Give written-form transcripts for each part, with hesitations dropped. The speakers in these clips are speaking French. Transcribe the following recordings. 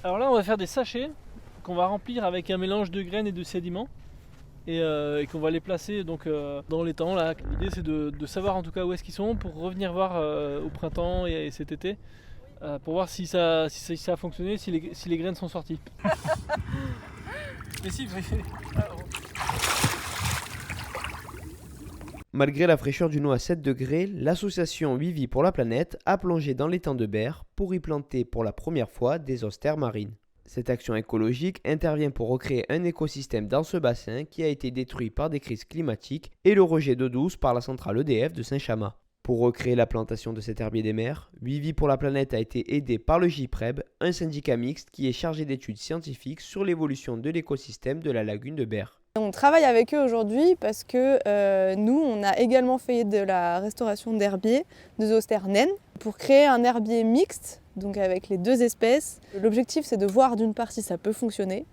Alors là, on va faire des sachets qu'on va remplir avec un mélange de graines et de sédiments et qu'on va les placer dans les temps. Là, l'idée c'est de savoir en tout cas où est-ce qu'ils sont pour revenir voir au printemps et cet été pour voir si ça a fonctionné, si les graines sont sorties. Mais si, Malgré la fraîcheur d'une eau à 7 degrés, l'association Wivi pour la planète a plongé dans l'étang de Berre pour y planter pour la première fois des austères marines. Cette action écologique intervient pour recréer un écosystème dans ce bassin qui a été détruit par des crises climatiques et le rejet d'eau douce par la centrale EDF de Saint-Chamas. Pour recréer la plantation de cet herbier des mers, Wivi pour la planète a été aidé par le JIPREB, un syndicat mixte qui est chargé d'études scientifiques sur l'évolution de l'écosystème de la lagune de Berre. On travaille avec eux aujourd'hui parce que nous, on a également fait de la restauration d'herbiers, de zoster naines, pour créer un herbier mixte, donc avec les deux espèces. L'objectif, c'est de voir d'une part si ça peut fonctionner,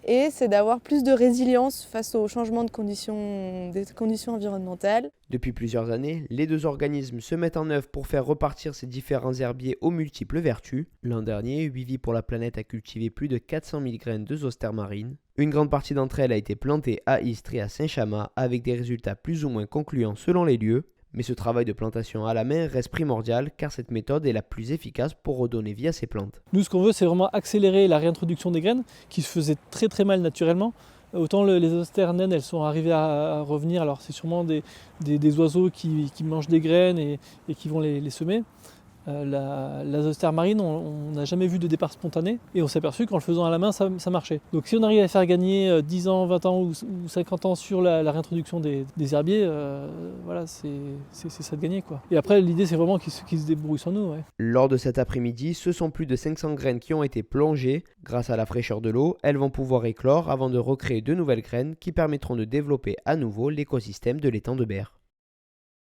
et c'est d'avoir plus de résilience face aux changements des conditions environnementales. Depuis plusieurs années, les deux organismes se mettent en œuvre pour faire repartir ces différents herbiers aux multiples vertus. L'an dernier, Wivi pour la planète a cultivé plus de 400 000 graines de zoster marine. Une grande partie d'entre elles a été plantée à Istres et à Saint-Chamas avec des résultats plus ou moins concluants selon les lieux. Mais ce travail de plantation à la main reste primordial car cette méthode est la plus efficace pour redonner vie à ces plantes. nous, ce qu'on veut, c'est vraiment accélérer la réintroduction des graines qui se faisaient très très mal naturellement. Autant les austères naines, elles sont arrivées à revenir. Alors c'est sûrement des oiseaux qui mangent des graines et qui vont les semer. La zoster marine, on n'a jamais vu de départ spontané et on s'est aperçu qu'en le faisant à la main, ça marchait. Donc si on arrive à faire gagner 10 ans, 20 ans ou 50 ans sur la réintroduction des herbiers, voilà, c'est ça de gagner, quoi. Et après, l'idée, c'est vraiment qu'ils se débrouillent sans nous. Ouais. Lors de cet après-midi, ce sont plus de 500 graines qui ont été plongées. Grâce à la fraîcheur de l'eau, elles vont pouvoir éclore avant de recréer de nouvelles graines qui permettront de développer à nouveau l'écosystème de l'étang de Berre.